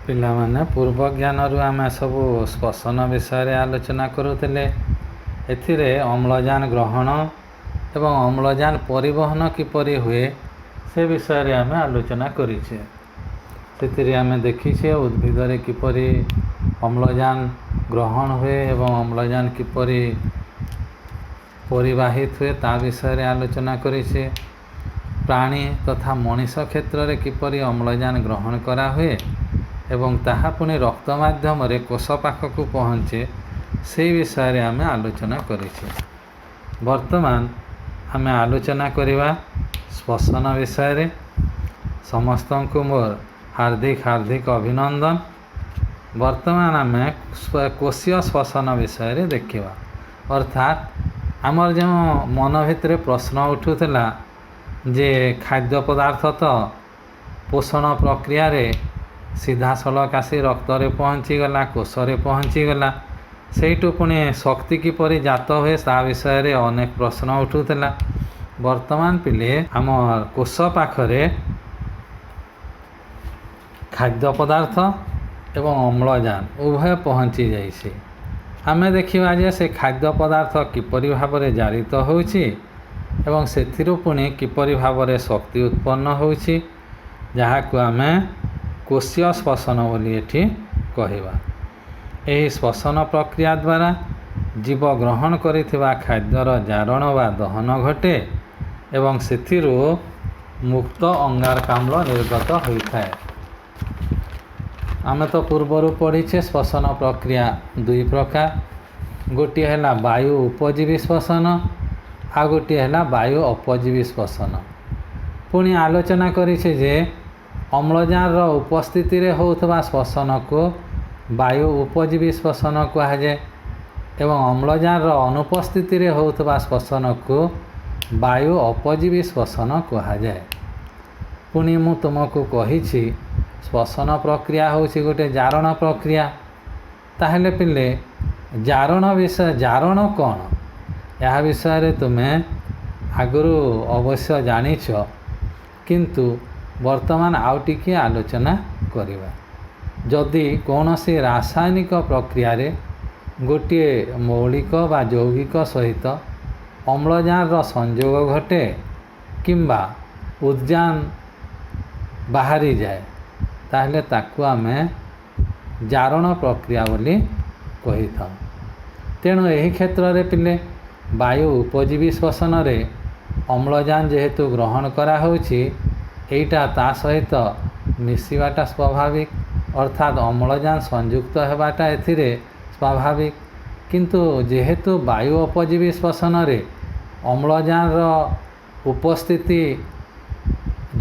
ପିଲାମାନେ ପୂର୍ବ ଜ୍ଞାନରୁ ଆମେ ସବୁ ଶ୍ଵସନ ବିଷୟରେ ଆଲୋଚନା କରୁଥିଲେ। ଏଥିରେ ଅମ୍ଳଜାନ ଗ୍ରହଣ ଏବଂ ଅମ୍ଳଜାନ ପରିବହନ କିପରି ହୁଏ ସେ ବିଷୟରେ ଆମେ ଆଲୋଚନା କରିଛେ। ସେଥିରେ ଆମେ ଦେଖିଛେ ଉଦ୍ଭିଦରେ କିପରି ଅମ୍ଳଜାନ ଗ୍ରହଣ ହୁଏ ଏବଂ ଅମ୍ଳଜାନ କିପରି ପରିବାହିତ ହୁଏ ତା ବିଷୟରେ ଆଲୋଚନା କରିଛେ। ପ୍ରାଣୀ ତଥା ମଣିଷ କ୍ଷେତ୍ରରେ କିପରି ଅମ୍ଳଜାନ ଗ୍ରହଣ କରାହୁଏ ଏବଂ ତାହା ପୁଣି ରକ୍ତ ମାଧ୍ୟମରେ କୋଷ ପାଖକୁ ପହଞ୍ଚେ ସେହି ବିଷୟରେ ଆମେ ଆଲୋଚନା କରିଛେ। ବର୍ତ୍ତମାନ ଆମେ ଆଲୋଚନା କରିବା ଶ୍ଵସନ ବିଷୟରେ। ସମସ୍ତଙ୍କୁ ମୋର ହାର୍ଦ୍ଦିକ ଅଭିନନ୍ଦନ। ବର୍ତ୍ତମାନ ଆମେ କୋଷୀୟ ଶ୍ଵସନ ବିଷୟରେ ଦେଖିବା। ଅର୍ଥାତ୍ ଆମର ଯେଉଁ ମନ ଭିତରେ ପ୍ରଶ୍ନ ଉଠୁଥିଲା ଯେ ଖାଦ୍ୟ ପଦାର୍ଥ ତ ପୋଷଣ ପ୍ରକ୍ରିୟାରେ ସିଧାସଳଖ ଆସି ରକ୍ତରେ ପହଞ୍ଚିଗଲା, କୋଷରେ ପହଞ୍ଚିଗଲା, ସେଇଠୁ ପୁଣି ଶକ୍ତି କିପରି ଜାତ ହୁଏ ତା ବିଷୟରେ ଅନେକ ପ୍ରଶ୍ନ ଉଠୁଥିଲା। ବର୍ତ୍ତମାନ ପିଲେ ଆମ କୋଷ ପାଖରେ ଖାଦ୍ୟ ପଦାର୍ଥ ଏବଂ ଅମ୍ଳଜାନ ଉଭୟ ପହଞ୍ଚି ଯାଇଛି। ଆମେ ଦେଖିବା ଯେ ସେ ଖାଦ୍ୟ ପଦାର୍ଥ କିପରି ଭାବରେ ଜାରିତ ହେଉଛି ଏବଂ ସେଥିରୁ ପୁଣି କିପରି ଭାବରେ ଶକ୍ତି ଉତ୍ପନ୍ନ ହେଉଛି, ଯାହାକୁ ଆମେ କୋଷୀୟ ଶ୍ଵସନ ବୋଲି ଏଠି କହିବା। ଏହି ଶ୍ଵସନ ପ୍ରକ୍ରିୟା ଦ୍ୱାରା ଜୀବ ଗ୍ରହଣ କରିଥିବା ଖାଦ୍ୟର ଜାରଣ ବା ଦହନ ଘଟେ ଏବଂ ସେଥିରୁ ମୁକ୍ତ ଅଙ୍ଗାରକାମ୍ଳ ନିର୍ଗତ ହୋଇଥାଏ। ଆମେ ତ ପୂର୍ବରୁ ପଢ଼ିଛେ ଶ୍ଵସନ ପ୍ରକ୍ରିୟା ଦୁଇ ପ୍ରକାର। ଗୋଟିଏ ହେଲା ବାୟୁ ଉପଜୀବୀ ଶ୍ଵସନ, ଆଉ ଗୋଟିଏ ହେଲା ବାୟୁ ଅପଜୀବୀ ଶ୍ଵସନ। ପୁଣି ଆଲୋଚନା କରିଛେ ଯେ ଅମ୍ଳଜାନର ଉପସ୍ଥିତିରେ ହେଉଥିବା ଶ୍ଵସନକୁ ବାୟୁ ଉପଜୀବୀ ଶ୍ଵସନ କୁହାଯାଏ ଏବଂ ଅମ୍ଳଜାନର ଅନୁପସ୍ଥିତିରେ ହେଉଥିବା ଶ୍ଵସନକୁ ବାୟୁ ଅପଜୀବୀ ଶ୍ଵସନ କୁହାଯାଏ। ପୁଣି ମୁଁ ତୁମକୁ କହିଛି ଶ୍ଵସନ ପ୍ରକ୍ରିୟା ହେଉଛି ଗୋଟେ ଜାରଣ ପ୍ରକ୍ରିୟା। ତାହେଲେ ପିଲେ ଜାରଣ କ'ଣ ଏହା ବିଷୟରେ ତୁମେ ଆଗରୁ ଅବଶ୍ୟ ଜାଣିଛ, କିନ୍ତୁ ବର୍ତ୍ତମାନ ଆଉ ଟିକିଏ ଆଲୋଚନା କରିବା। ଯଦି କୌଣସି ରାସାୟନିକ ପ୍ରକ୍ରିୟାରେ ଗୋଟିଏ ମୌଳିକ ବା ଯୌଗିକ ସହିତ ଅମ୍ଳଜାନର ସଂଯୋଗ ଘଟେ କିମ୍ବା ଉଦ୍ଜାନ ବାହାରିଯାଏ, ତାହେଲେ ତାକୁ ଆମେ ଜାରଣ ପ୍ରକ୍ରିୟା ବୋଲି କହିଥାଉ। ତେଣୁ ଏହି କ୍ଷେତ୍ରରେ ପିଲେ ବାୟୁ ଉପଜୀବୀ ଶ୍ଵସନରେ ଅମ୍ଳଜାନ ଯେହେତୁ ଗ୍ରହଣ କରାହେଉଛି, ଏଇଟା ତା ସହିତ ମିଶିବାଟା ସ୍ୱାଭାବିକ, ଅର୍ଥାତ୍ ଅମ୍ଳଜାନ ସଂଯୁକ୍ତ ହେବାଟା ଏଥିରେ ସ୍ୱାଭାବିକ। କିନ୍ତୁ ଯେହେତୁ ବାୟୁ ଅପଜୀବୀ ଶ୍ଵସନରେ ଅମ୍ଳଜାନର ଉପସ୍ଥିତି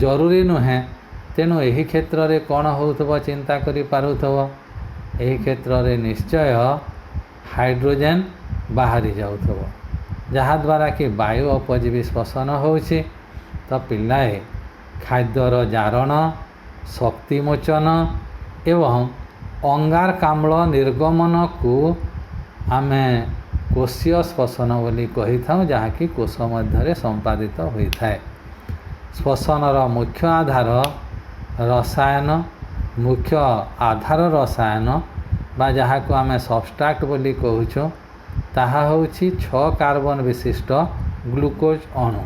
ଜରୁରୀ ନୁହେଁ, ତେଣୁ ଏହି କ୍ଷେତ୍ରରେ କ'ଣ ହେଉଥିବ ଚିନ୍ତା କରିପାରୁଥିବ। ଏହି କ୍ଷେତ୍ରରେ ନିଶ୍ଚୟ ହାଇଡ୍ରୋଜେନ ବାହାରି ଯାଉଥିବ, ଯାହାଦ୍ୱାରା କି ବାୟୁ ଅପଜୀବୀ ଶ୍ଵସନ ହେଉଛି। ତ ପିଲାଏ ଖାଦ୍ୟର ଜାରଣ, ଶକ୍ତି ମୋଚନ ଏବଂ ଅଙ୍ଗାରକାମ୍ଳ ନିର୍ଗମନକୁ ଆମେ କୋଷୀୟ ଶ୍ଵସନ ବୋଲି କହିଥାଉ, ଯାହାକି କୋଷ ମଧ୍ୟରେ ସମ୍ପାଦିତ ହୋଇଥାଏ। ଶ୍ଵସନର ମୁଖ୍ୟ ଆଧାର ରସାୟନ ବା ଯାହାକୁ ଆମେ ସବଷ୍ଟ୍ରାଟ ବୋଲି କହୁଛୁ, ତାହା ହେଉଛି 6 କାର୍ବନ ବିଶିଷ୍ଟ ଗ୍ଲୁକୋଜ ଅଣୁ।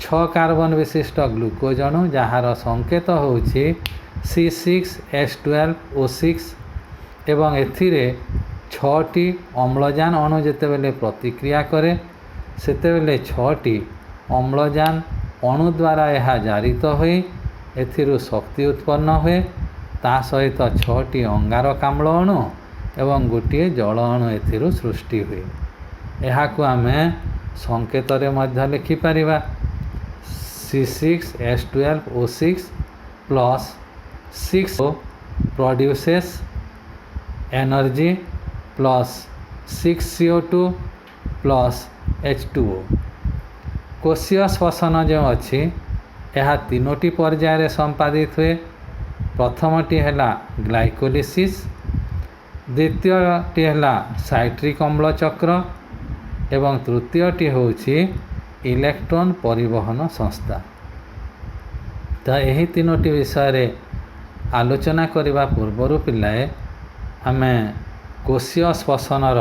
6 କାର୍ବନ ବିଶିଷ୍ଟ ଗ୍ଲୁକୋଜ ଅଣୁ, ଯାହାର ସଂକେତ ହେଉଛି C6H12O6 ଏବଂ ଏଥିରେ 6ଟି ଅମ୍ଳଜାନ ଅଣୁ ଯେତେବେଳେ ପ୍ରତିକ୍ରିୟା କରେ, ସେତେବେଳେ 6ଟି ଅମ୍ଳଜାନ ଅଣୁ ଦ୍ୱାରା ଏହା ଜାରିତ ହୋଇ ଏଥିରୁ ଶକ୍ତି ଉତ୍ପନ୍ନ ହୁଏ। ତା ସହିତ 6ଟି ଅଙ୍ଗାରକାମ୍ଳ ଅଣୁ ଏବଂ ଗୋଟିଏ ଜଳ ଅଣୁ ଏଥିରୁ ସୃଷ୍ଟି ହୁଏ। ଏହାକୁ ଆମେ ସଂକେତରେ ମଧ୍ୟ ଲେଖିପାରିବା C6H12O6 plus 6 produces energy plus 6CO2 plus H2O। କୋଷୀୟ ଶ୍ଵସନ ଯେଉଁ ଅଛି, ଏହା 3ଟି ପର୍ଯ୍ୟାୟରେ ସମ୍ପାଦିତ ହୁଏ। ପ୍ରଥମଟି ହେଲା ଗ୍ଲାଇକୋଲିସିସ୍, ଦ୍ୱିତୀୟଟି ହେଲା ସାଇଟ୍ରିକ୍ ଅମ୍ଳ ଚକ୍ର ଏବଂ ତୃତୀୟଟି ହେଉଛି ଇଲେକ୍ଟ୍ରନ୍ ପରିବହନ ସଂସ୍ଥା। ତ ଏହି 3ଟି ବିଷୟରେ आलोचना करने पूर्वर पिलाए आमे कोशीय श्वसनर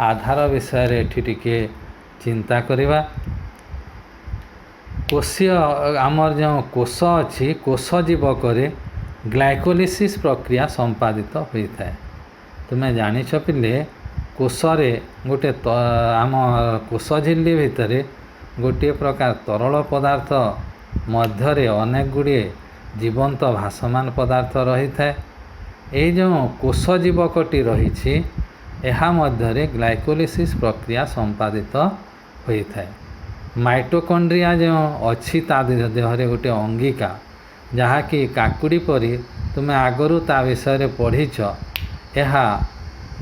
आधार विषय टिके चिंता करवा। कोशीय आमर जो कोष अच्छी कोष जीवक ग्लाइकोलिसिस प्रक्रिया संपादित होता है। तुम्हें जानिछ पिले कोषरे गोटे आम कोष झिल्ली भितर गोटे प्रकार तरल पदार्थ मध्यरे अनेक गुड़िए जीवंत भासमान पदार्थ रही है। ये जो कोष जीवकटी रही एहा मध्यरे ग्लाइकोलिसिस प्रक्रिया संपादित होता है। माइटोकॉन्ड्रिया जो अच्छी ता देहरे गोटे अंगिका जहाँकि काकुड़ी परी तुम्हें आगरू ता विषय पढ़ीच। यह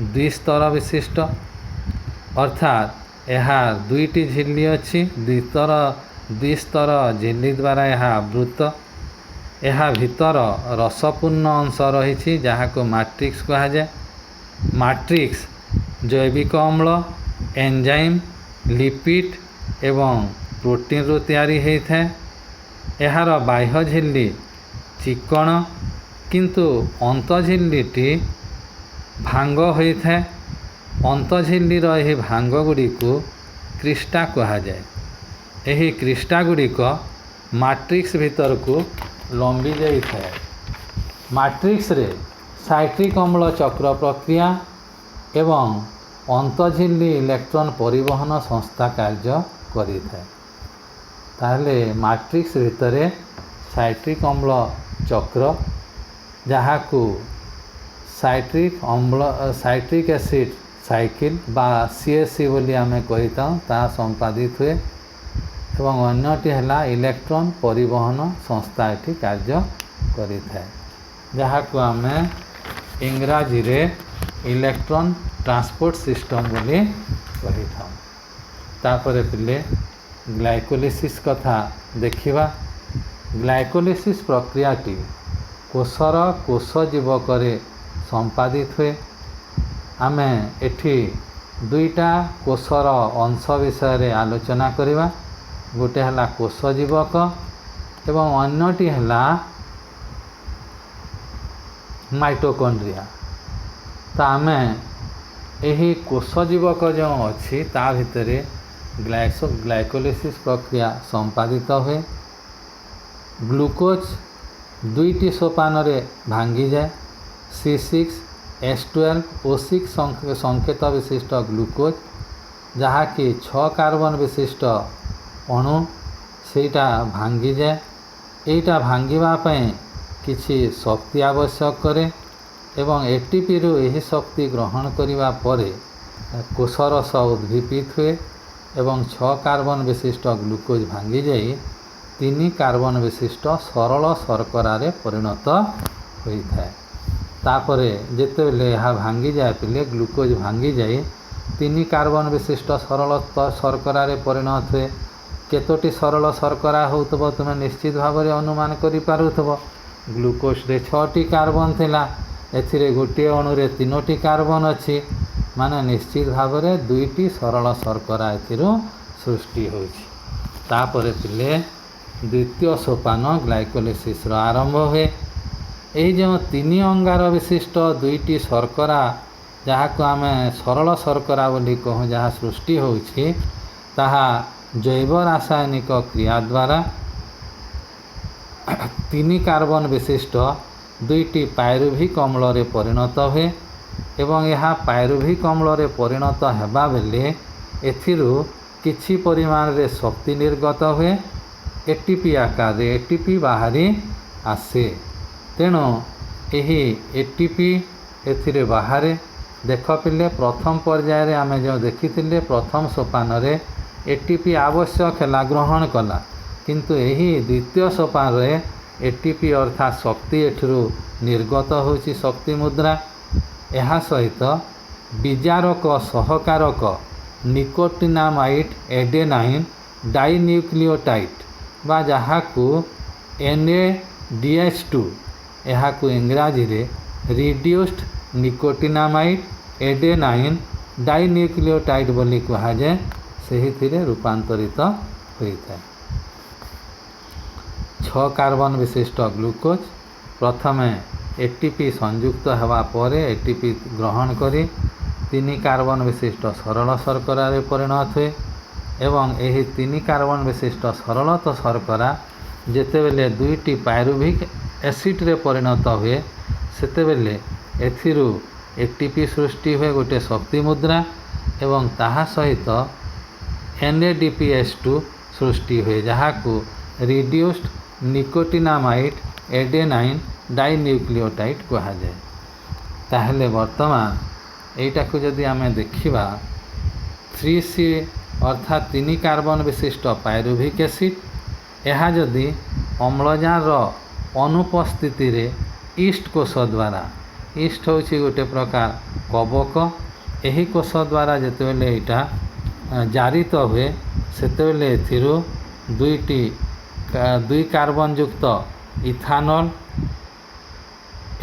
द्विस्तर विशिष्ट अर्थात यह दुईटी झिल्ली अच्छी द्विस्तर झिल्ली द्वारा यह आवृत। यह भीतर रसपूर्ण अंश रही जहाँ को मैट्रिक्स कहा जाए। मैट्रिक्स जैविक अम्ल एंजाइम लिपिड एवं प्रोटीन रु तैयारी होता है। यार बाह्य झिल्ली चिकण किंतु अंत झिल्लीटी भांग होता है। अंत झिल्लीर यह भांग गुड़ी को क्रिस्टा कहा जाए। यही क्रिस्टा गुड़िक मैट्रिक्स भीतर को लंबी जाए। मैट्रिक्स रे साइट्रिक अम्ल चक्र प्रक्रिया एवं अंत झिल्ली इलेक्ट्रॉन परिवहन संस्था कार्य करि थाए। ताहले मैट्रिक्स भितर साइट्रिक अम्ल चक्र जहाँ को साइट्रिक एसिड साइकिल बा सीएससी बोली आमे कही ता संपादित हुए एवं अन्यटी है इलेक्ट्रॉन परिवहन संस्था एटी कार्य करि थाए जहाँ को आमे इंग्राजी रे इलेक्ट्रॉन ट्रांसपोर्ट सिस्टम बोली कही था। तापर पिले ग्लाइकोलिसिस कथा देखिबा। ग्लाइकोलिसिस प्रक्रियाटी कोषर कोष जीवक संपादित हुए। आमे एठी दुईटा कोषर अंश विषय आलोचना करिबा। गोटे हला कोष जीवक एवं अन्यटी हला माइटोकॉन्ड्रिया। तो आमे यही कोष जीवक जो अच्छी ता भितर ग्लाइकोलिसिस प्रक्रिया संपादित हुए। ग्लूकोज दुईटी सोपान रे भांगी जाए। C6H12 O6 संकेत विशिष्ट ग्लूकोज जहाँ कि 6 कार्बन विशिष्ट अणु सेटा भांगी जाए। एटा भांगिबा पई किछि शक्ति आवश्यक करे एवं एटीपी रु यही शक्ति ग्रहण करिबा परे कोषरस उद्दीपित हुए एवं 6 कार्बन विशिष्ट ग्लूकोज भांगी जाई 3 कार्बन विशिष्ट सरल शर्करा रे परिणत होता है। तापरे जेतेबेले यह भांगी जाए पिले ग्लूकोज भांगी जाए 3 कार्बन विशिष्ट सरल शर्करा रे परिणत हुए। केतोटी सरल शर्करा होतबो तुमे निश्चित भाव में अनुमान करि पारुथबो। ग्लूकोज रे 6टी कार्बन थिला एथिरे गोटे अणुरे 3टी कार्बन अच्छी माने निश्चित भाव में 2टी सरल शर्करा एथिरो सृष्टि होछि। तापरे पिले द्वितीय सोपान ग्लाइकोलिसिस रो आरंभ हुए। यही जो 3 अंगार विशिष्ट 2टी शर्करा जहाँ को आम सरल शर्करा बोली कहूँ जहाँ सृष्टि होछि ताहा जैव रासायनिक क्रिया द्वारा 3 कार्बन विशिष्ट 2टी पायरुभिक अम्ल रे परिणत हुए एवं यह पायरुभिक अम्ल रे परिणत हेबा बेले एथिरु किछि परिमाण रे शक्ति निर्गत हुए। एटीपी आकार रे एटीपी बाहरी आसे। तेणु यही एटीपी एथिरे बाहरे देख पिले प्रथम पर्याय रे आमे जो देखिथिले प्रथम सोपान रे एटीपी आवश्यक है ग्रहण कला किंतु यही द्वितीय सोपान रे एटीपी अर्थात शक्ति एठिरु निर्गत होछि शक्ति मुद्रा। यह सहित विजारक सहकारक निकोटिनामाइड एडेनाइन डाइन्यूक्लियोटाइड बा जहाँ को NADH2 यह को इंग्राजी रे रिड्यूस्ड निकोटिनामाइड एडेनाइन डाइन्यूक्लियोटाइड बोली कहा जाए से रूपांतरित होता है। 6 कार्बन विशिष्ट ग्लूकोज प्रथमे एटीपी संयुक्त होगा पर एटीपी ग्रहण करी 3 कार्बन विशिष्ट सरल शर्करा परिणत हुए एवं यही 3 कार्बन विशिष्ट सरल तो शर्करा जेतेबेले 2टी पायरुभिक एसिड रे परिणत हुए सेतेबेले एथिरु एटीपी सृष्टि हुए गोटे शक्ति मुद्रा एवं ताहा सहित NADPH2 सृष्टि हुए जहाँ को रिड्यूस्ड निकोटिनामाइड एडेनाइन डाइन्यूक्लियोटाइड कहा जाए। ताहले वर्तमान एटा को जदि आमे देखिबा 3C अर्थात 3 कार्बन विशिष्ट पायरुभिक एसिड यह जदि अम्लजान अनुपस्थिति रे ईस्ट कोष द्वारा ईस्ट हूँ गोटे प्रकार कवक यही कोष द्वारा जितेबले यहाँ जारित हुए सेतेबेले एथिरु 2 कार्बन युक्त इथानल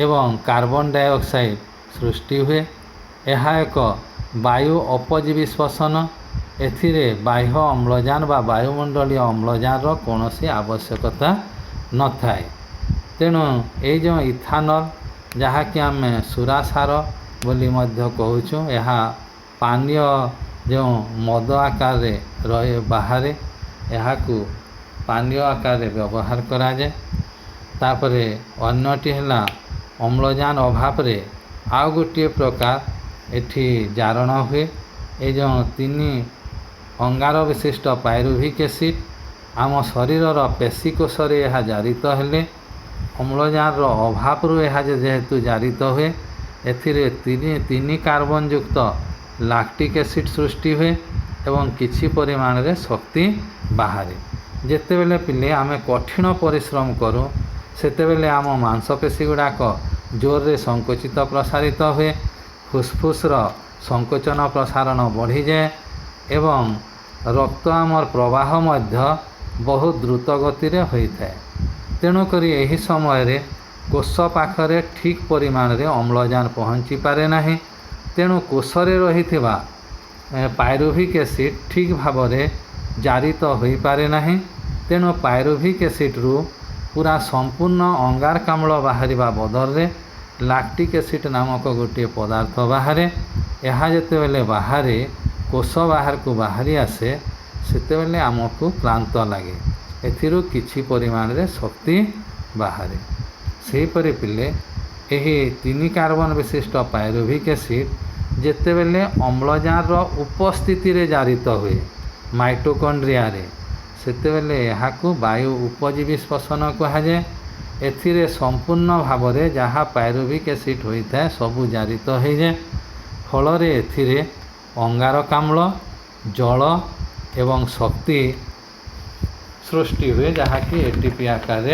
एवं कार्बन डाइऑक्साइड सृष्टि हुए। यह एक वायु अपजीवी श्वसन एथिरे बाह्य अम्लजान बा वायुमंडलीय अम्लजान कौन सी आवश्यकता न थाए। तेणु ये जो इथानल जहाँकि आम सुरासार बोली मध्य कहूँ यह पानीय जो मद आकार रहे बाहर यहाँ पानीय आकार व्यवहार करा जाए। तापरे अन्यटी है अम्लजान अभाव रे आउ गोटे प्रकार एठी जारण हुए। ये जो 3 अंगार विशिष्ट पायरुभिक एसिड आम शरीर पेशीकोश यह जारित हेले अम्लजान अभाव रु यह जेहेतु जारित हुए एथिरे 3 कार्बन युक्त लैक्टिक एसिड सृष्टि हुए एवं किछि परिमाण रे शक्ति बाहर जेतेबेले पिले आमे कठिन परिश्रम करूँ सेतेबेले आम मांसपेशी गुड़ाक जोर रे संकुचित प्रसारित हुए फुसफुस संकोचन प्रसारण बढ़ी जाए एवं रक्त आमर प्रवाह मध्य बहुत द्रुत गति रे होता है। तेणुकरी यही समय रे कोष पाखरे ठीक परिमाण रे अम्लजान पहुँची पारे नाही। तेणु कोषरे रहिथिबा पायरुभिक एसिड ठीक भाव रे जारित होई पारे नाही। तेणु पायरुभिक एसिड रु पूरा संपूर्ण अंगारकाम्ल बाहरिबा बदल रे लैक्टिक एसिड नामक गोटे पदार्थ बाहरे यह जेतेबेले बाहरे कोष बाहर को बाहरी आसे सेतेबेले आमको क्लांत लगे एथिरु किछि परिमाण रे शक्ति बाहरे। सेहीपरि पिले यही 3 कार्बन विशिष्ट पायरुभिक एसिड जेतेबेले अम्लजान उपस्थिति रे जारित हुए माइटोकॉन्ड्रिया रे सेतेबेले यहाकू वायु उपजीवी श्वसन कहा जाए। एथिरे संपूर्ण भाव रे जहाँ पायरुभिक एसिड होता है सबू जारित हो जाए फल एथिरे अंगारकाम्ल जल एवं शक्ति सृष्टि हुए जहाँ कि एटीपी आकार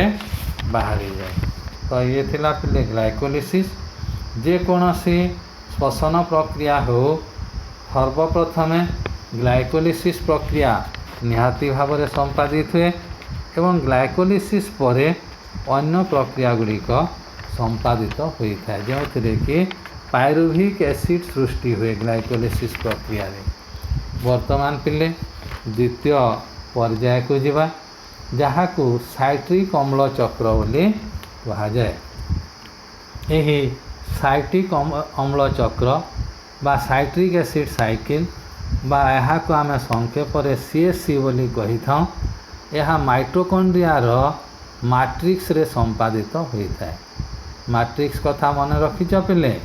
बाहरी जाए। तो ये थिला पिले ग्लाइकोलिसिस जेकोसी श्वसन प्रक्रिया हो सर्वप्रथमे ग्लाइकोलिसिस प्रक्रिया निहाती भाव में संपादित हुए एवं ग्लाइकोलिसिस परे अन्य प्रक्रिया गुड़िक संपादित होता है जो कि पायरुभिक एसिड सृष्टि हुए ग्लाइकोलिसिस प्रक्रिया रे। वर्तमान पिले द्वितीय पर्याय को जीवा जहाँ को साइट्रिक अम्ल चक्र बोली कहा जाए। यही साइट्रिक अम्ल चक्र बा साइट्रिक एसिड साइकिल बा यहाँ को आम संक्षेप CSC बोली कही था। यह माइटोकॉन्ड्रिया मैट्रिक्स रे संपादित होता है। मैट्रिक्स कथा मन रखिच पिले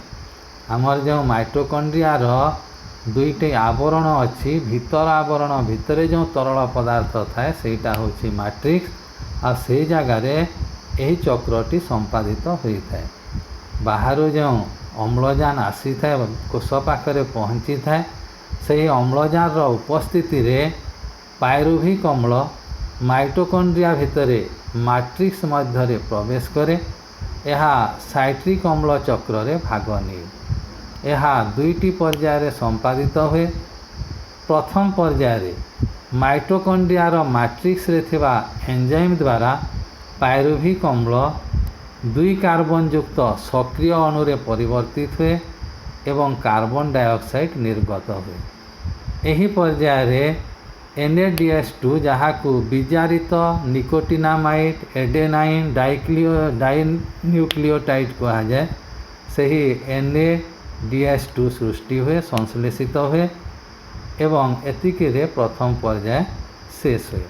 आमर जो माइटोकॉन्ड्रिया 2टी आवरण अच्छी भीतर आवरण भितर जो तरल पदार्थ थाए सेटा होची मैट्रिक्स आ से जगार यही चक्रटी संपादित होता है। बाहर जो अम्लजान आसी था कोष पाखरे पहुँची था से अम्लजान उपस्थिति रे पायरुभिक अम्ल माइटोकॉन्ड्रिया भितर मैट्रिक्स मध्य प्रवेश करे यह साइट्रिक अम्ल चक्र रे भाग निये। यह 2टी पर्याय संपादित हुए। प्रथम पर्याय माइटोकॉन्ड्रिया मैट्रिक्स रे थिबा एंजाइम द्वारा पायरुभिक अम्ल 2 कार्बन युक्त सक्रिय अणुरे परिवर्तित हुए एवं कार्बन डाइऑक्साइड निर्गत हुए। यही पर्याय NADH2 जहाकू विजारित निकोटिनामाइड एडेनाइन डाइन्यूक्लियोटाइड कहा जाए सही NADH2 सृष्टि हुए संश्लेषित हुए एवं एतिकिरे प्रथम पर्याय शेष हुए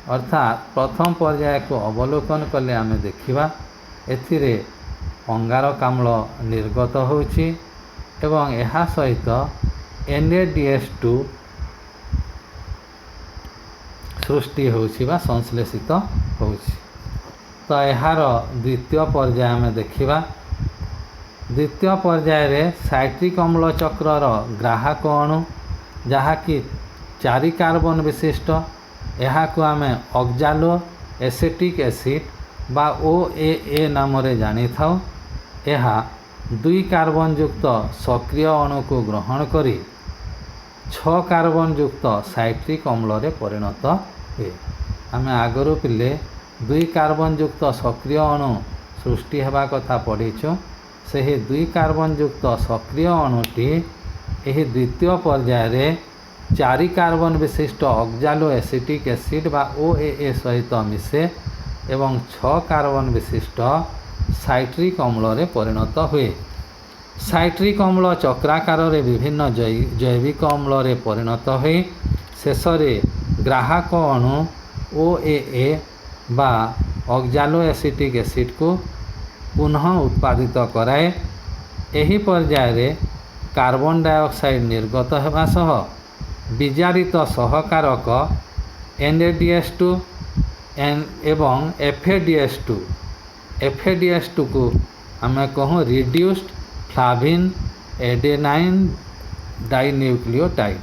अर्थात प्रथम पर्याय को अवलोकन कले आम देखा एथिरे अंगारकाम्ल निर्गत होउछि एवं एहा सहित NADH2 सृष्टि होउछि बा संश्लेषित होउछि। तो यार द्वितीय पर्याय आम देखा द्वितीय पर्याय रे साइट्रिक अम्ल चक्रर ग्राहक अणु जहाँकि 4 कार्बन विशिष्ट यहाकू आम ऑक्जालो एसेटिक एसिड बा OAA नाम रे जानी थाउ। यह 2 कार्बन युक्त सक्रिय अणु को ग्रहण करी 6 कार्बन युक्त साइट्रिक अम्ल रे परिणत हुए। आम आगरू पिले 2 कार्बन युक्त सक्रिय अणु सृष्टि हेबा कथा पढ़ीछु सही 2 कार्बन युक्त सक्रिय अणुटी यही द्वितीय पर्याय रे 4 कार्बन विशिष्ट ऑक्जालो एसिटिक एसिड बा OAA सहित मिसे एवं 6 कार्बन विशिष्ट साइट्रिक अम्ल रे परिणत हुए। साइट्रिक अम्ल चक्राकार रे विभिन्न जैविक अम्ल रे परिणत हुए शेष रे ग्राहक अणु OAA बा ऑक्जालो एसिटिक एसिड को पुनः उत्पादित कराए। एही पर्याय रे कार्बन डाइऑक्साइड निर्गत हेबा सह विजारित सहकारक NADH2 एवं FADH2 को आम कहूँ रिड्यूस्ड फ्लाविन एडेनाइन डाइन्यूक्लियोटाइड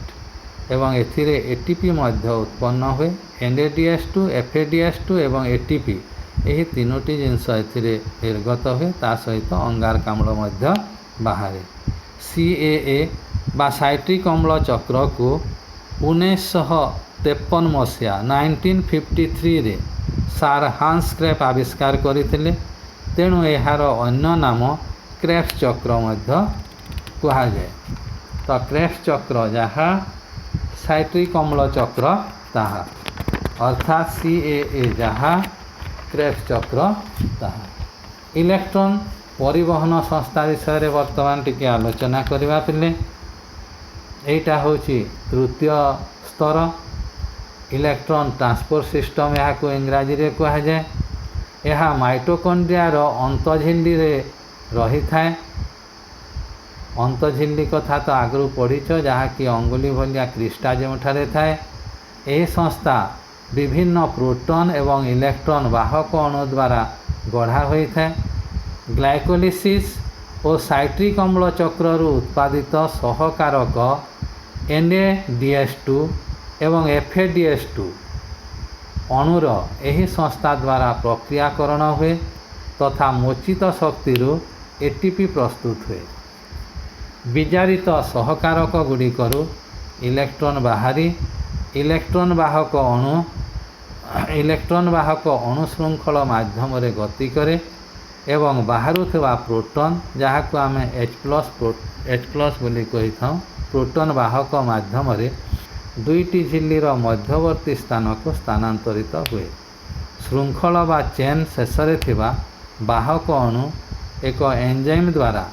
एवं एथिरे ATP मध्य उत्पन्न हुए। NADH2 FADH2 एवं ATP यही 3टी जिनस एथिरे निर्गत हुए ता सहित अंगारकाम्ल मध्य बाहर। CAA बा साइट्रिक अम्ल चक्र को 1953 मसीहा 1953 रे सार हांस क्रेफ आविष्कार करथिले तेणु यार अन्य नाम क्रेफ्स चक्र मध्य कहा जाए। तो क्रेफ्स चक्र जहाँ साइट्रिक अम्ल चक्र ताहा अर्थात CAA जहाँ क्रेफ्स चक्र ताहा। इलेक्ट्रॉन परिवहन संस्था विषय रे वर्तमान टिके आलोचना करबा पिले एटा होची तृतीय स्तर इलेक्ट्रॉन ट्रांसपोर्ट सिस्टम यहाँ को इंग्राजी रे कहा जाए। यह माइटोकॉन्ड्रिया रो अंतझिल्ली रे रही थाए। अंतझिल्ली कथा तो आगरू पढ़ीच जहाँ कि अंगुली भलिया क्रिस्टा जो थाए। यह संस्था विभिन्न प्रोटॉन एवं इलेक्ट्रॉन वाहक अणु द्वारा गढ़ा होता है। ग्लाइकोलिसिस और साइट्रिक अम्ल चक्र उत्पादित सहकारक NADH2 एवं FADH2 अणुर यही संस्था द्वारा प्रक्रियाकरण हुए तथा मोचित शक्ति ATP प्रस्तुत हुए। विजारित सहकारक गुड़िकरू इलेक्ट्रॉन बाहरी इलेक्ट्रॉन वाहक अणु श्रृंखल माध्यम रे गति करे एवं बाहरु थिबा प्रोटॉन जहाँ को आम H+ बोली कही था प्रोटॉन वाहक माध्यम रे 2टी झिल्लीर मध्यवर्ती स्थान को स्थानांतरित हुए। श्रृंखल बा चेन शेष रे थिबा वाहक अणु एक एंजाइम द्वारा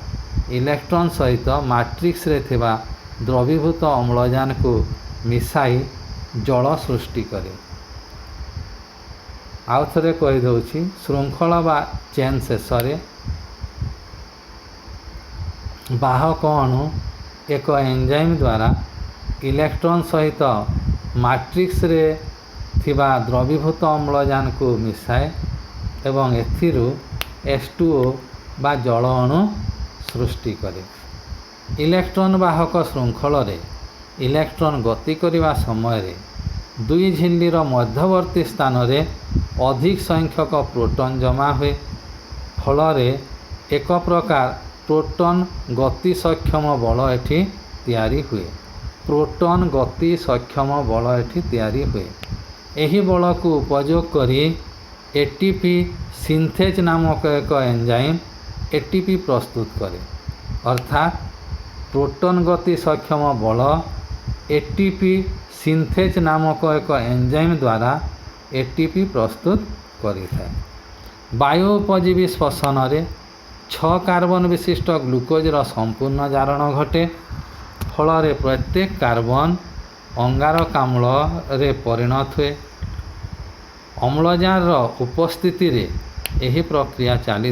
इलेक्ट्रॉन सहित मैट्रिक्स रे थिबा द्रवीभूत अम्लजान को मिसाई जल सृष्टि करे। आउ थे कहीदे श्रृंखल बा चेन शेष रे वाहक अणु एक एंजाइम द्वारा इलेक्ट्रॉन सहित मैट्रिक्स रे थिबा द्रवीभूत अम्लजान को मिसाए एवं एथिरु H2O बा जल अणु सृष्टि करे। इलेक्ट्रॉन वाहक श्रृंखल रे इलेक्ट्रॉन गति करने समय 2 झिल्लीर मध्यवर्ती स्थान रे अधिक संख्यक प्रोटॉन जमा हुए फल एक प्रकार प्रोटॉन गति सक्षम बल एठी तैयारी हुए। प्रोटॉन गति सक्षम बल एठी तैयारी हुए। एही बल को उपयोग करी ATP सिंथेज नामक एक एंजाइम ATP प्रस्तुत करे। अर्थात प्रोटॉन गति सक्षम बल एटीपी सिंथेज नामक एक एंजाइम द्वारा एटीपी प्रस्तुत करिଥାଏ। वायु उपजीवी श्वसन रे 6 कार्बन विशिष्ट ग्लुकोजर संपूर्ण जारण घटे। फल प्रत्येक कार्बन अंगारकाम्ल रे परिणत हुए। अम्लजान उपस्थिति रे यही प्रक्रिया चली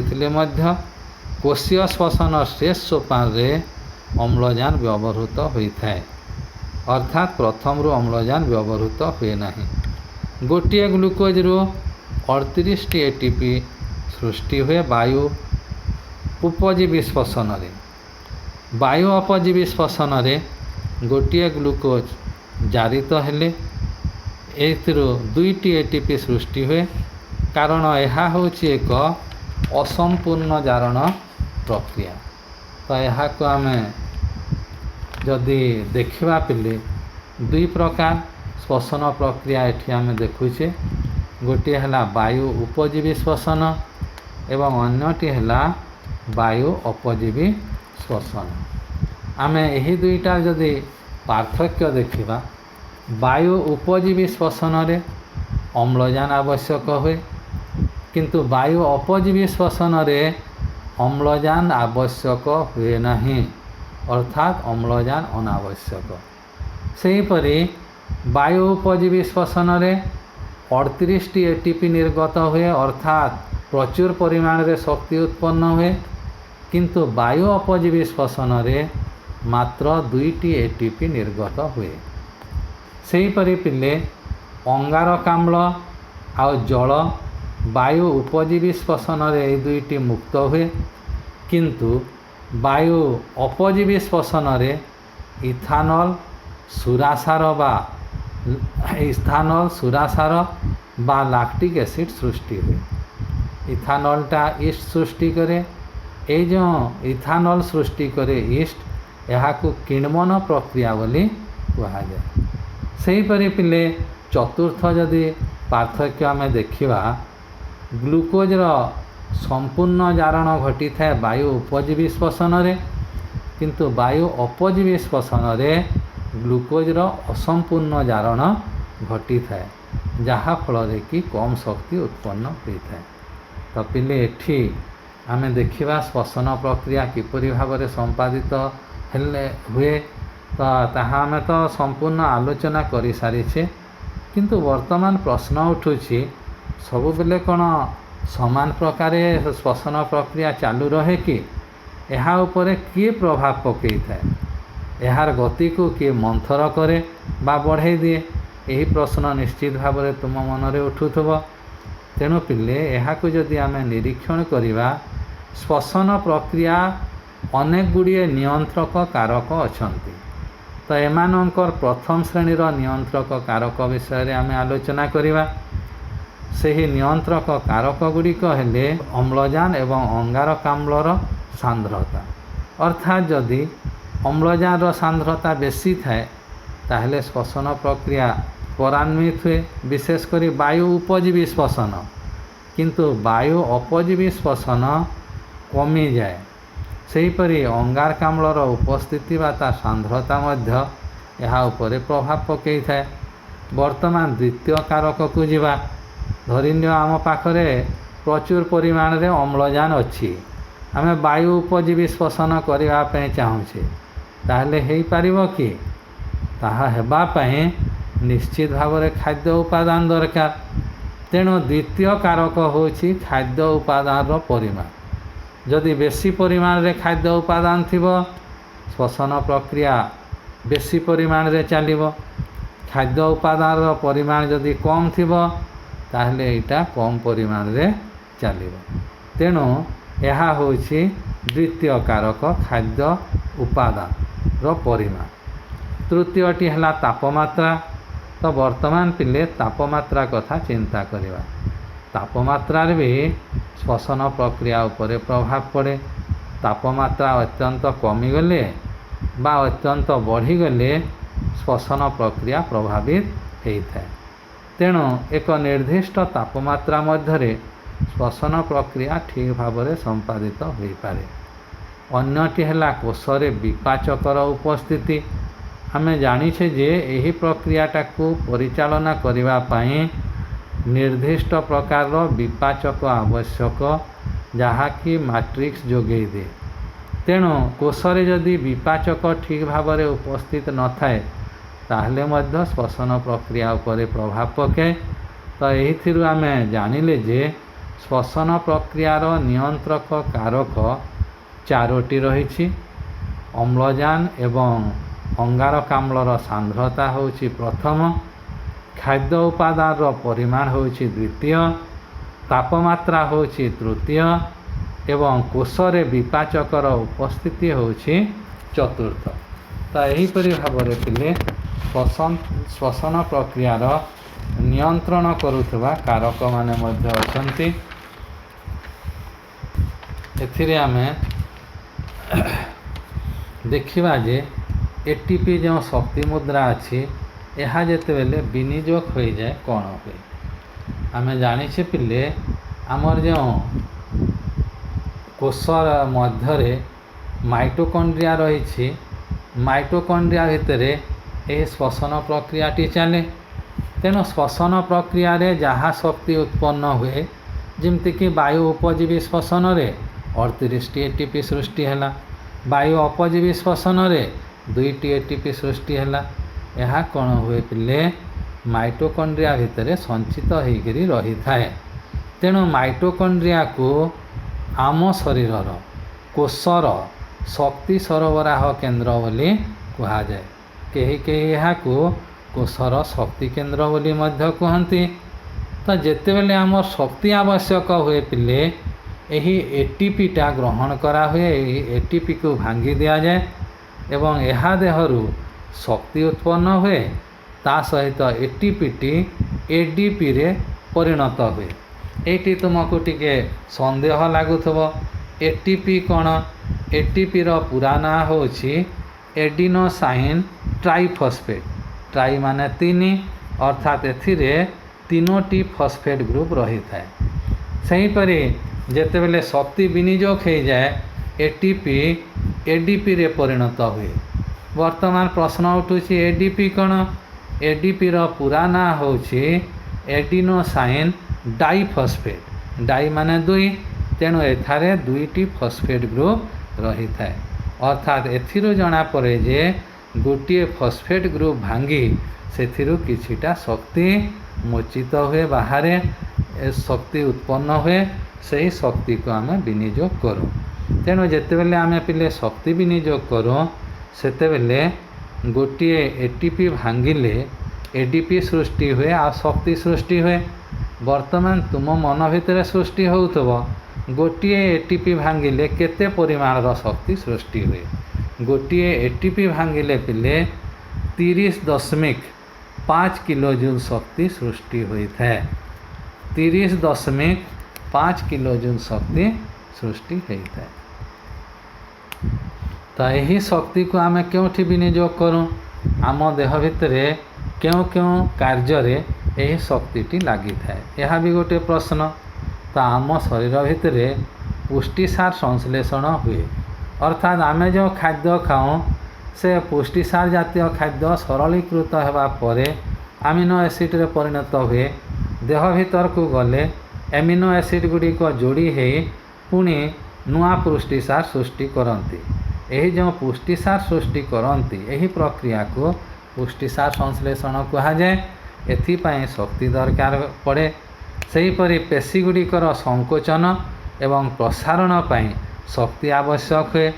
कोशीय श्वसन शेष सोपान रे अम्लजान व्यवहृत होता है, अर्थात प्रथम रु अम्लजान व्यवहृत हुए नहीं। गोटे ग्लुकोज रु 38 एटीपी सृष्टि हुए वायु उपजीवी श्वसन रे। वायु अपजीवी श्वसन रे गोटे ग्लुकोज जारित हेले एथिरो 2टी एटीपी सृष्टि हुए, कारण यह होची एक असंपूर्ण जारण प्रक्रिया। तो यह को आमे जदि देखिबा पिले 2 प्रकार श्वसन प्रक्रिया एठी आमे देखुचे। गोटे हला वायु उपजीवी श्वसन एवं अन्यटी हला वायु अपजीवी श्वसन। आमे यही दुईटा जदि पार्थक्य देखिबा, वायु उपजीवी श्वसन रे अम्लजान आवश्यक हुए, किंतु वायु अपजीवी श्वसन रे अम्लजान आवश्यक हुए नहीं, अर्थात अम्लजान अनावश्यक। सेहीपरि वायु उपजीवी श्वसन रे 38 एटीपी निर्गत हुए, अर्थात प्रचुर परिमाण रे शक्ति उत्पन्न हुए, किंतु वायु अपजीवी श्वसन रे मात्र 2टी एटीपी निर्गत हुए। सेहीपरि पिले अंगारकाम्ल आउ जल वायु उपजीवी श्वसन रे ए 2टी मुक्त हुए, किंतु वायु अपजीवी श्वसन रे इथानल सुरासार बा लैक्टिक एसिड सृष्टि हुए। इथानलटा ईस्ट सृष्टि करे। ये जो इथानल सृष्टि करे ईस्ट, यह किण्वन प्रक्रिया बोली कहा जाए। सेहीपरि पिले चतुर्थ जदि पार्थक्य आमे देखिबा, ग्लुकोजर संपूर्ण जारण घटी थाए वायु उपजीवी श्वसन रे, किंतु वायु अपजीवी श्वसन रे ग्लुकोजर असंपूर्ण जारण घटी थाए, जहा फल कि कम शक्ति उत्पन्न होता है। तो पिले एठी आमे देखिबा श्वसन प्रक्रिया किपरि भाव संपादित हेले हुए। तो ताहा आमे तो संपूर्ण आलोचना करि सारिछे, किंतु वर्तमान प्रश्न उठुछि सबु बेले कोन समान प्रकार श्वसन प्रक्रिया चालू रहे कि? एहा उपरे किए प्रभाव पकई थाए? यार गति को किए मंथर करे बा बढ़ाई दिए? यही प्रश्न निश्चित भाव में तुम मन में उठुथब। तेणु पिले यह जदि आमे निरीक्षण करिबा, श्वसन प्रक्रिया अनेक गुड़िए नियंत्रक कारक अछंती। तो एमानंकर प्रथम श्रेणीर नियंत्रक कारक विषय रे आमे आलोचना करिबा। सेही नियंत्रक कारक गुड़िक हेले अम्लजान एवं अंगारकाम्लर सांद्रता। अर्थात जदि अम्लजान सांद्रता बेसी थाए ताहले श्वसन प्रक्रिया त्वरान्वित हुए, विशेषकर वायु उपजीवी श्वसन, किंतु वायु अपजीवी श्वसन कमी जाए। सेहीपरि अंगारकाम्लर उपस्थिति बा ता सांद्रता मध्य यहाँ उपरे प्रभाव पकई थाए। वर्तमान द्वितीय कारक को जीवा, धरिन्य आम पाखरे प्रचुर परिमाण रे अम्लजान अच्छी, आमे वायु उपजीवी श्वसन करबा पे चाहूचे, ताहले हेई पारिबो कि? ताहा हेबा पई निश्चित भाव में खाद्य उपादान दरकार। तेणु द्वितीय कारक होछि खाद्य उपादान परिमाण। जदि बेसी परिमाण रे खाद्य उपादान थिबो, श्वसन प्रक्रिया बेसी परिमाण रे चलिबो। खाद्य उपादान परिमाण जदि कम थिबो ताहले एटा कम परिमाण रे चलिबो। तेणु यह होछि द्वितीय कारक खाद्य उपादान रो परिमाण। तृतीयटी हला तापमात्रा। तो वर्तमान पिले तापमात्रा कथा चिंता करिबा। तापमात्रा रे भी श्वसन प्रक्रिया उपरे प्रभाव पड़े। तापमात्रा अत्यंत कमी गले बा अत्यंत बढ़ी गले श्वसन प्रक्रिया प्रभावित होता है। तेणु एक निर्दिष्ट तापमात्रा मध्य श्वसन प्रक्रिया ठीक भाव में संपादित हो पारे। अन्यटी है कोशरे विपाचकर उपस्थिति। आमे जानिछे जे एही प्रक्रियाटाकू परिचालना करिबा पई निर्दिष्ट प्रकार विपाचक आवश्यक जहाँकि मैट्रिक्स जोगई दे। तेणु कोशरे जदि विपाचक ठीक भाव में उपस्थित न थाए ताहले मध्य श्वसन प्रक्रिया उपरे प्रभाव पके। तो एहिथिरु आमे जानिले जे श्वसन प्रक्रियार नियंत्रक कारक चारोटी रही। अम्लजान एवं अंगारकाम्लर सांद्रता होछि प्रथम, खाद्य उपादान परिमाण होछि द्वितीय, तापमात्रा होछि तृतीय एवं कोशरे विपाचकर उपस्थिति होछि चतुर्थ। तो एहीपरि भाव पिले श्वसन प्रक्रियार नियंत्रण करुवा कारक माने मध्य अछंती। एथिरे आमे देखिबा जे एटीपी जो शक्ति मुद्रा अच्छी यह जिते बेले विनियोग हो जाए कौन हुए आमे जानिछे पिले आमर जो कोशर मध्यरे माइटोकॉन्ड्रिया रही। माइटोकॉन्ड्रिया भितर यह श्वसन प्रक्रियाटी चले। तेणु श्वसन प्रक्रिया रे जहाँ शक्ति उत्पन्न हुए जमतीक वायु उपजीवी श्वसन रे 38 एटीपी सृष्टि है, वायु अपजीवी श्वसन रे 2 एटीपी सृष्टि है। यह कौन हुए पिले माइटोकॉन्ड्रिया भितर संचित होकरी रही थाए। तेणु माइटोकॉन्ड्रिया को आम शरीरर कोशर शक्ति सरबराह केन्द्र बोली कहा जाए। कहीं कहीं यह कोशर शक्ति केन्द्र बोली मध्य कहती। तो जेतेबेले आम शक्ति आवश्यक हुए पिले यही एटीपीटा ग्रहण करा हुए, एटीपी को भांगी दिया जाए एवं यह देहरु शक्ति उत्पन्न हुए। ता सहित एटीपीटी एडीपी रे परिणत हुए। एटी तुमको टिके संदेह लगुथबो एटीपी कौन? एटीपी रो पूरा ना होछि एडिनोसाइन ट्राइफॉस्फेट। ट्राई माने 3 अर्थात एथिरे 3टी फॉस्फेट ग्रुप रही थाए। सेहीपरि जेतेबेले शक्ति विनियोग हो जाए एटीपी एडीपी रे परिणत हुए। वर्तमान प्रश्न उठुछि एडीपी कौन? एडीपी रो पूरा ना होछि एडिनोसाइन डाइफॉस्फेट। डाई माने 2, तेणु एथारे 2टी फॉस्फेट ग्रुप रही थाए। अर्थात एथिरु जना पड़े जे गोटे फॉस्फेट ग्रुप भांगी सेथिरु किछिटा शक्ति मोचित हुए, बाहर शक्ति उत्पन्न हुए। सही शक्ति को आमे विनियोग करूँ। तेणु जेतेबेले आमे पिले शक्ति विनियोग करूँ सेतेबेले गोटे एटीपी भांगिले एडीपी सृष्टि हुए आ शक्ति सृष्टि हुए। वर्तमान तुम मन भितर सृष्टि होउथबो गोटे एटीपी भांगिले केते परिमाणर शक्ति सृष्टि हुए। गोटे एटीपी भांगिले पिले 30.5 किलोजूल शक्ति सृष्टि होता है। 30.5 किलोजूल शक्ति सृष्टि होता है। तो यही शक्ति को आमे क्योंठी विनियोग करूँ? आम देह भितर क्यों क्यों कार्य रे यही शक्तिटी लगी थाए, यह भी गोटे प्रश्न। तो आम शरीर भितर पुष्टिसार संश्लेषण हुए। अर्थात आमे जो खाद्य खाऊँ से पुष्टिसार जातीय खाद्य सरलीकृत होगा परे अमीनो एसिड रे परिणत हुए। देह भीतर को गले एमिनो एसिड गुड़िक जोड़ी हो पुणी नुआ पुष्टिसार सृष्टि करती। यही जो पुष्टिसार सृष्टि करती यही प्रक्रिया को पुष्टिसार संश्लेषण कहा जाए। एथिपाई शक्ति दरकार पड़े। सेहीपरि पेशीगुड़िकर संकोचन एवं प्रसारण पाई शक्ति आवश्यक हुए।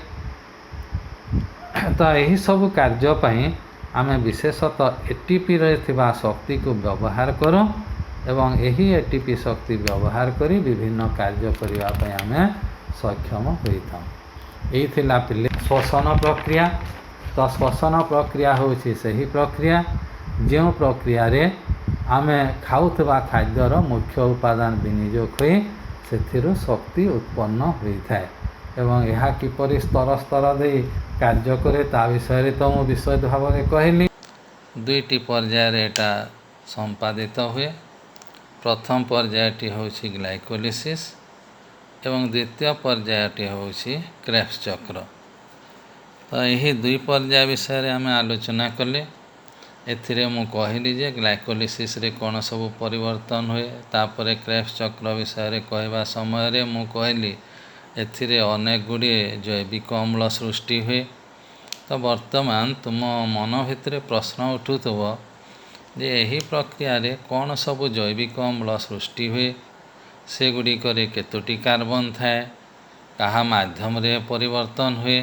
तो यही सब कार्य आमे विशेषतः एटीपी रे थिबा शक्ति को व्यवहार करूँ एवं यही एटीपी शक्ति व्यवहार करी विभिन्न कार्य करिवा पई आमे सक्षम होइथां। एही थिला पिले श्वसन प्रक्रिया। तो श्वसन प्रक्रिया होछि सही प्रक्रिया जो प्रक्रिया रे आमे खाउथबा खाद्यर मुख्य उपादान विनियोग होई सेथिरु शक्ति उत्पन्न होइथाय। एवं यह किपरि स्तर स्तर दे कार्य करे ता विषय तो मु विशद भाव में कहली। 2टी पर्यायर एटा संपादित हुए। प्रथम पर्यायटी होछि ग्लाइकोलिसिस एवं द्वितीय पर्यायटी होछि क्रेब्स चक्र। तो यही दुई पर्याय विषय आम आलोचना कले। एथिरे मु कहली जे ग्लाइकोलिसिस रे कौन सब परिवर्तन हुए, तापर क्रेब्स चक्र विषय कहवा समय मु कहली एथिरे अनेक गुड़िए जैविक अम्ल सृष्टि हुए। तो वर्तमान तुम मन भितर प्रश्न उठुथब जे यही प्रक्रिया रे कौन सब जैविक अम्ल सृष्टि हुए, से गुड़िक केतोटी कार्बन थाए, कहा माध्यम रे परिवर्तन हुए।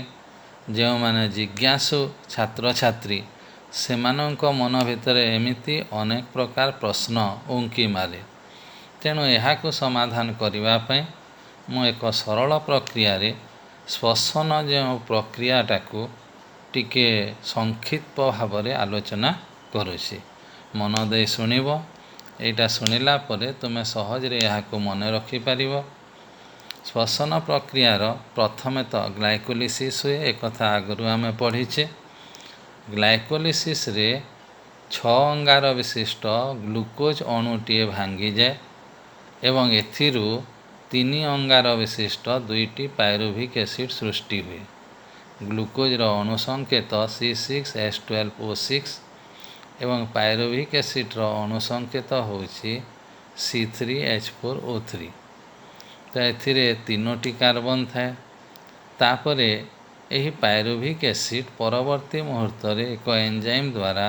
जो माने जिज्ञासु छात्र छात्री सेमानंक मन भितर एमिति अनेक प्रकार प्रश्न उंकी मारे। तेणु यहाकु समाधान करिवा पई मु एक सरल प्रक्रिया रे श्वसन जो प्रक्रियाटाकू टिके संक्षिप्त भाव में आलोचना करुछि। मन दे शुणिब, एटा शुणिला परे तुमे सहज रे यहाकू मन रखि पारिबो। श्वसन प्रक्रियार प्रथमे तो ग्लाइकोलिसिस हुए, एक कथा आगु आमे पढ़ीचे। ग्लाइकोलिसिस रे 6 अंगार विशिष्ट ग्लूकोज अणुटीए भांगी जाए एवं एथिरू 3 अंगार विशिष्ट 2टी पायरुभिक एसिड सृष्टि हुए। ग्लूकोज रो अणु संकेत C6H12O6 एवं पायरुभिक एसिड रो अणु संकेत होछि C3H4O3। तो एथिरे 3टी कार्बन थाए। तापरे एही पायरुभिक एसिड परवर्ती मुहूर्त रे एक एंजाइम द्वारा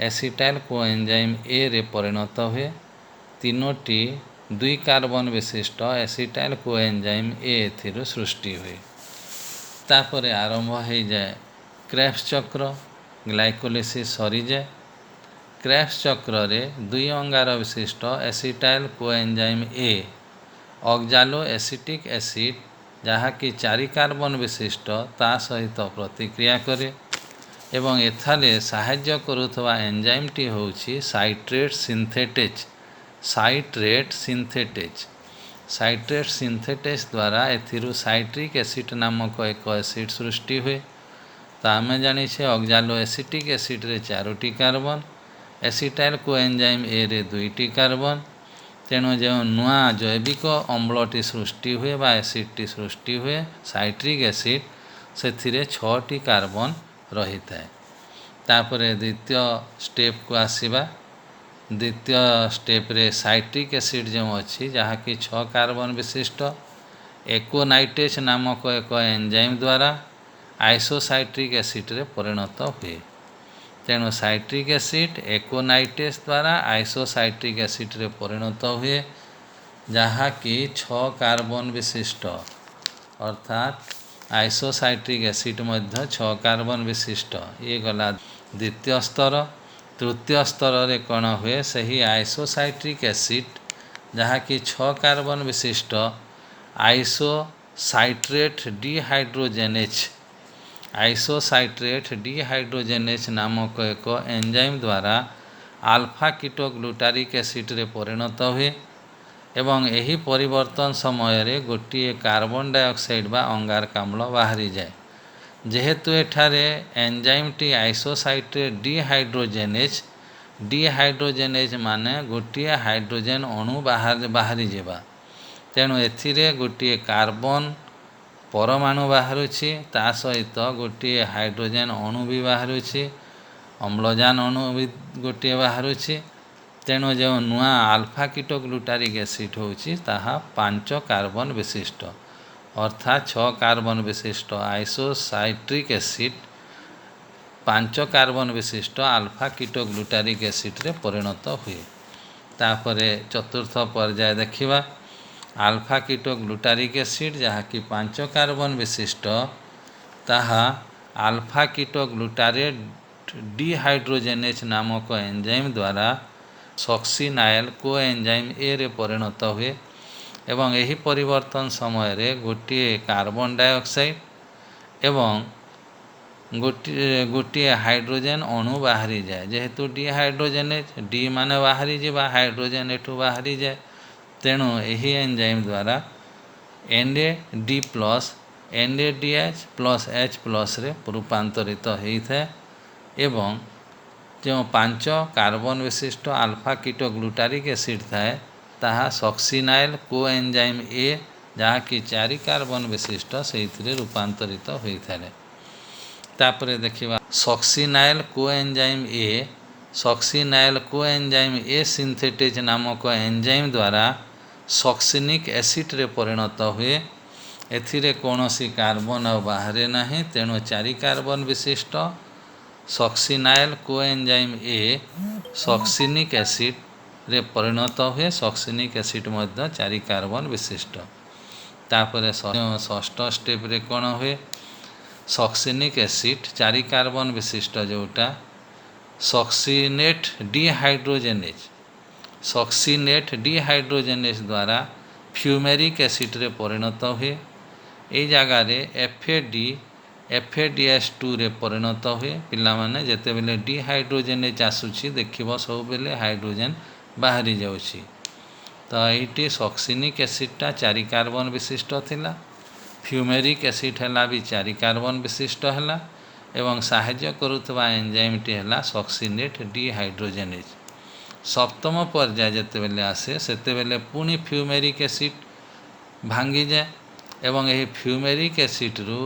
एसिटाइल कोएंजाइम ए रे परिणत हुए। 3टी 2 कार्बन विशिष्ट एसिटाइल कोएंजाइम ए एथिरू सृष्टि हुए। तापरे आरंभ हो जाए क्रेब्स चक्र। ग्लाइकोलिसिस सरी जाए। क्रेब्स चक्र रे 2 अंगार विशिष्ट acetyl coenzyme A oxaloacetic acid जहाँकि 4 कार्बन विशिष्ट ता सहित प्रतिक्रिया करे एवं एथाले साहाय्य करुथवा एंजाइमटी होछि साइट्रेट सिंथेटेज। साइट्रेट सिंथेटेज द्वारा एथिरू साइट्रिक एसिड नामक एक एसिड सृष्टि हुए। तो आम जानिछे ऑक्जालो एसिटिक एसिड रे 4टी कार्बन, एसिटाइल कोएंजाइम ए रे 2टी कार्बन। तेणु जो नुआ जैविक अम्लटी सृष्टि हुए बा एसिडटी सृष्टि हुए साइट्रिक एसिड, से 6टी कार्बन रही थाए। तापरे द्वितीय स्टेप को आसीबा। द्वितीय स्टेप रे साइट्रिक एसिड जो अच्छी जहाँकि 6 कार्बन विशिष्ट एकोनाइटेज नामक एक एंजाइम द्वारा आइसोसाइट्रिक एसिड रे परिणत हुए। तेणु साइट्रिक एसिड एकोनाइटेज द्वारा आइसोसाइट्रिक एसिड रे परिणत हुए जहाँकि 6 कार्बन विशिष्ट, अर्थात आइसोसाइट्रिक एसिड मध्य 6 कार्बन विशिष्ट। ये गला द्वितीय स्तर। तृतीय स्तर रे कौन हुए सही आइसोसाइट्रिक एसिड जहाँकि 6 कार्बन विशिष्ट आइसोसाइट्रेट डिहाइड्रोजेनेज नामक एक एंजाइम द्वारा आल्फा कीटोग्लूटारिक एसिड रे परिणत हुए एवं यही परिवर्तन समय रे गोटे कार्बन डाइऑक्साइड बा अंगारकाम्ल बाहरी जाए। जेहेतु एठारे एंजाइमटी आइसोसाइट्रेट डिहाइड्रोजेनेज माने गोटे हाइड्रोजेन अणु बाहरी जेबा। तेणु एथिरे गोटे कार्बन परमाणु बाहरुछि, ता सहित गोटे हाइड्रोजेन अणु भी बाहरुछि, अम्लजान अणु भी गोटे बाहरुछि। तेणु जो नुआ आल्फा कीटोग्लूटारिक एसिड होछि ताहा 5 कार्बन विशिष्ट, अर्थात 6 कार्बन विशिष्ट आइसोसाइट्रिक एसिड 5 कार्बन विशिष्ट आल्फा कीटोग्लूटारिक एसिड रे परिणत हुए। तापरे चतुर्थ पर्याय देखिबा। आल्फा कीटोग्लूटारिक एसिड जहाँकि 5 कार्बन विशिष्ट ताहा आल्फा कीटोग्लूटारेट डिहाइड्रोजेनेज नामक एंजाइम द्वारा सक्सिनाइल कोएंजाइम ए रे परिणत हुए एवं यही परिवर्तन समय रे गोटे कार्बन डाइऑक्साइड एवं गोटे हाइड्रोजेन अणु बाहरी जाए। जेहेतु डिहाइड्रोजेनेज डी माने बाहरी जाए, हाइड्रोजेन एठू बाहरी जाए। तेणु यही एंजाइम द्वारा NAD+ NADH+ H+ रे रूपांतरित होता है एवं जो 5 कार्बन विशिष्ट आल्फा कीटोग्लूटारिक एसिड थाए ताहा सक्सिनाइल कोएंजाइम ए जहाँकि 4 कार्बन विशिष्ट से रूपांतरित होता है। तापरे देखिबा सक्सिनाइल कोएंजाइम ए, सक्सिनाइल कोएंजाइम ए सिंथेटेज नामक एंजाइम द्वारा सक्सिनिक एसिड रे परिणत हुए। एथिरे कौनसी कार्बन आ बाहरे नहीं, तेणु 4 कार्बन विशिष्ट सक्सिनाइल कोएंजाइम ए सक्सिनिक एसिड रे परिणत हुए। सक्सिनिक एसिड मध्य 4 कार्बन विशिष्ट। तापरे षष्ठ स्टेप रे कौन हुए, सक्सिनिक एसिड 4 कार्बन विशिष्ट जोटा सक्सिनेट डिहाइड्रोजेनेज, सक्सिनेट डिहाइड्रोजेनेज द्वारा फ्यूमेरिक एसिड रे परिणत हुए। ये जगार FADS2 रे परिणत हुए। पिला माने जेते बेले डिहाइड्रोजेनेज आसुची देखिबो सब बेले हाइड्रोजन बाहरी जाउची। तो ये सक्सिनिक एसिडटा 4 कार्बन विशिष्ट थिला, फ्यूमेरिक एसिड है भी 4 कार्बन विशिष्ट है, एवं साहाय्य करुवा एंजाइमटी है सक्सिनेट डिहाइड्रोजेनेज। सप्तम पर्याय जेते बेले आसे सेते बेले पुणी फ्यूमेरिक एसिड भांगी जाए एवं यही फ्यूमेरिक एसिड रु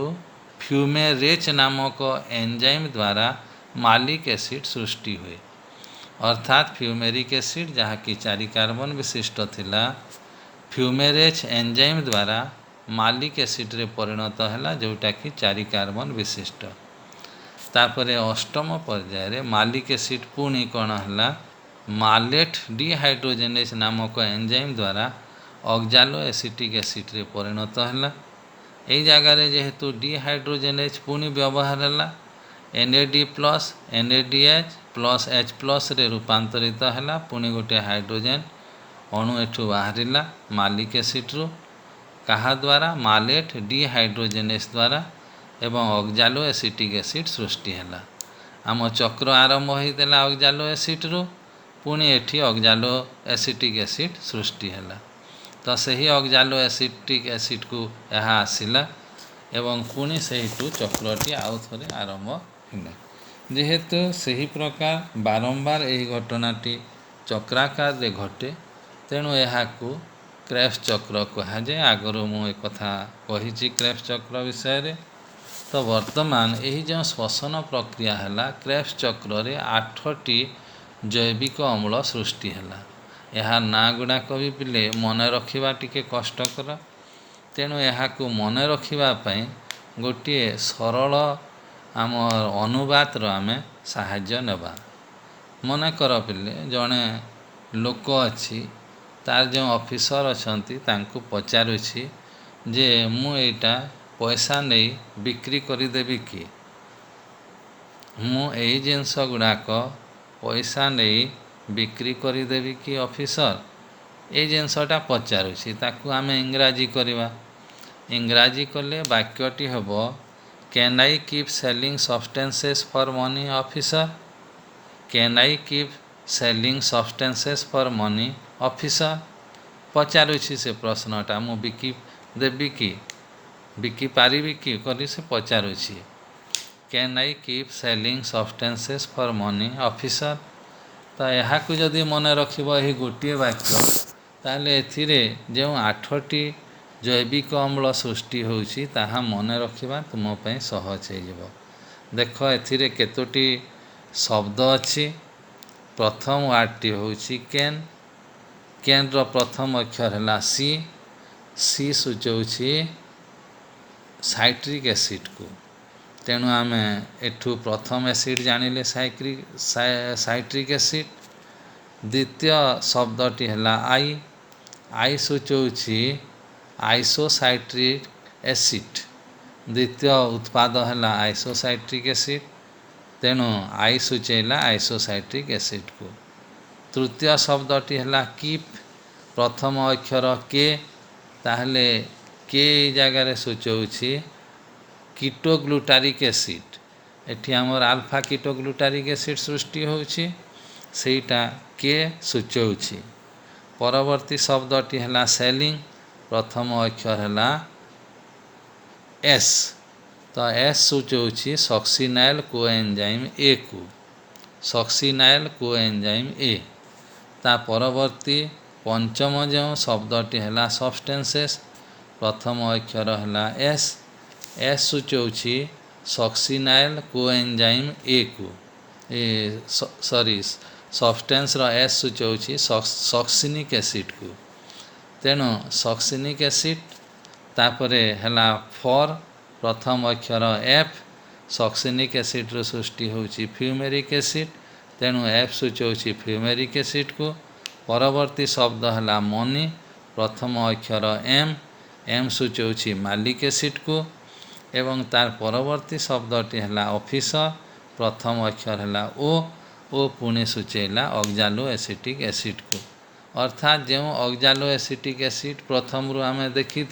फ्यूमेरेच नामक एंजाइम द्वारा मालिक एसिड सृष्टि हुए। अर्थात फ्यूमेरिक एसिड जहाँकि 4 कार्बन विशिष्ट थिला, फ्यूमेरेच एंजाइम द्वारा मालिक एसिड रे परिणत है जोटा कि 4 कार्बन विशिष्ट। तापरे अष्टम पर्याय रे मालिक एसिड पुणी कौन है, मालेट डिहाइड्रोजेनेज नामक एंजाइम द्वारा ऑक्जालो एसिटिक एसिड रे परिणत है। यही जगार जेहेतु डिहाइड्रोजेनेज पुणी व्यवहार है, NAD plus NADH plus H plus रे रूपांतरित है, पुणी गोटे हाइड्रोजेन अणु एठू बाहरिला मालिक एसिड रु, कहा द्वारा, मालेट डिहाइड्रोजेनेज द्वारा, एवं ऑक्जालो एसिटिक एसिड सृष्टि है। आम चक्र आरंभ होता ऑक्जालो एसिड रु, पुणी एठी ऑक्जालो एसिटिक एसिड सृष्टि है। तो सही ऑक्जालो एसिटिक एसिड को यह आसिला एवं पुणी से चक्रटी आउ थे आरंभ है। जेहेतु सही प्रकार बारंबार यही घटनाटी चक्राकार रे घटे, तेणु यहाँ क्रेब्स चक्र कहुए। आगरू मुझे कथा कही क्रेब्स चक्र विषय रे। तो वर्तमान यही जो श्वसन प्रक्रिया है क्रेब्स चक्र रे 8टी जैविक अम्ल सृष्टि है। यह ना गुड़ाक भी पिले मन रखा टिके कष्टकर, तेणु यहाँ मन रखापी गोटे सरल आम अनुवाद आम साहाय्य नेबा। मनकर पिले जड़े लोक अच्छी तार जो ऑफिसर अच्छा पचारुछि जे मु एटा पैसा नहीं बिक्री करदेवी कि, मु एई जिनस गुड़ाक पैसा नहीं बिक्री करदेवी कि ऑफिसर, ये जिनसटा पचारुछि ताकू आम इंग्राजी करवा। इंग्राजी कले वाक्यटी हेब, can I keep selling substances for money officer, can I keep selling substances for money officer. पचारुछि से प्रश्नटा मु बिकी देवी कि, बिकी पारिबी कि करी से पचारुछि। Can I keep selling substances for money officer. तो यहाँ को जदि मन रखिब यही गोटे वाक्य, ताले एथिरे जो 8टी जैविक अम्ल सृष्टि होउछि ताहा मन रखिबा तुम पई सहज हो। देख एथिरे केतोटी शब्द अच्छी। प्रथम वार्डटी होउछि कैन, कैन रो प्रथम अक्षर है सी, सी सूचौछि साइट्रिक एसिड को, तेणु आम एठू प्रथम एसिड जानिले साइट्रिक एसिड। द्वितीय शब्दटी है आई, आई सूचौछि आइसोसाइट्रिक एसिड, द्वितीय उत्पाद है आइसोसाइट्रिक एसिड, तेणु आई सूचैला आइसोसाइट्रिक एसिड को। तृतीय शब्दटी है कीप, प्रथम अक्षर के, ताहले के जगार सूचौछि कीटोग्लूटारिक एसिड। एठी हमर अल्फा कीटोग्लूटारिक एसिड सृष्टि होउछि, सेटा के सूचौछि। परवर्ती शब्दटी है सेलिंग, प्रथम अक्षर है एस, तो एस सूचौछि सक्सिनाइल कोएंजाइम ए को, सक्सिनाइल कोएंजाइम ए। ता परवर्ती पंचम जो शब्दटी है सब्सटेंसेस, प्रथम अक्षर है एस, एस सूचौछि सक्सिनाइल कोएंजाइम ए को सॉरी सब्सटेंसर एस सूचाऊँगी सक्सिनिक एसिड को। तेणु सक्सिनिक एसिड तापरे हैला फॉर प्रथम अक्षर एफ सक्सिनिक एसिड रो सृष्टि होची फ्यूमेरिक एसिड। तेणु एफ सूचाऊँगी फ्यूमेरिक एसिड को। परवर्ती शब्द हैला मनी प्रथम अक्षर एम एम सूचाऊँगी मालिक एसिड को। एवं तार परवर्ती शब्दटी है ऑफिसर प्रथम अक्षर है ओ पुणे सूचेला ऑक्जालो एसिटिक एसिड को। अर्थात जो ऑक्जालो एसिटिक एसिड प्रथम रू आम देखी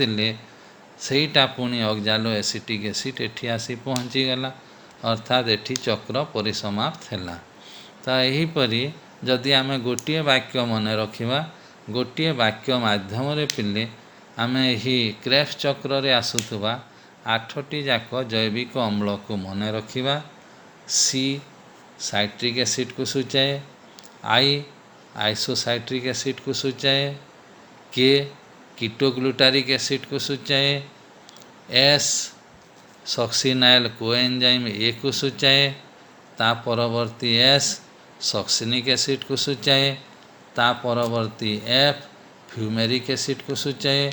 सेटा पुणी ऑक्जालो एसिटिक एसिड एठी आसी पहुँची गला। अर्थात एठी चक्र परिसमाप्त है। तो यहीपरि जदि आम गोटे वाक्य मन रखा गोटे वाक्य माध्यम पिले आम यही क्रेब्स चक्र रे आसुथुबा 8टी जाक जैविक अम्ल को मन रखा। सी साइट्रिक एसिड को सूचाए, आई आइसोसाइट्रिक एसिड को सूचाए, के कीटोग्लूटारिक एसिड को सूचाए, एस सक्सिनाइल कोएंजाइम ए को सूचाए, ता परवर्ती एस सक्सिनिक एसिड को सूचाए, ता परवर्ती एफ फ्यूमेरिक एसिड को सूचाए,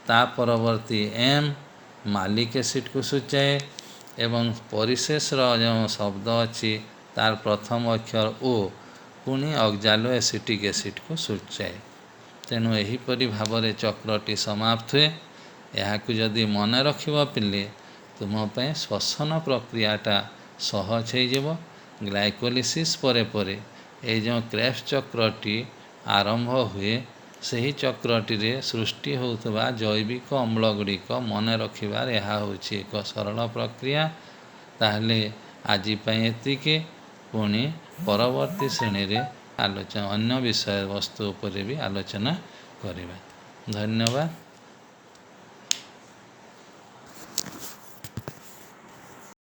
ता परवर्ती एम मालिक एसिड को सूचाए एवं परिशेष जो शब्द अच्छी तार प्रथम अक्षर ओ पुणी ऑक्जालो एसिटिक एसिड को सूचाए। तेणु एहीपरि भाव चक्रटी समाप्त हुए। यह जदि मन रखिब पिले तुम पे श्वसन प्रक्रियाटा सहज हो। ग्लाइकोलिसिस परे परे ये जो क्रेब्स चक्रटी आरंभ हुए सही चक्रटी रे सृष्टि होउथबा जैविक अम्ल गुड़िक मन रखिबार यह होछि एक सरल प्रक्रिया। ताहले आज एतिके पुणी परवर्ती श्रेणी रे आलोचना अन्य विषय वस्तु उपरे भी आलोचना करिबा। धन्यवाद।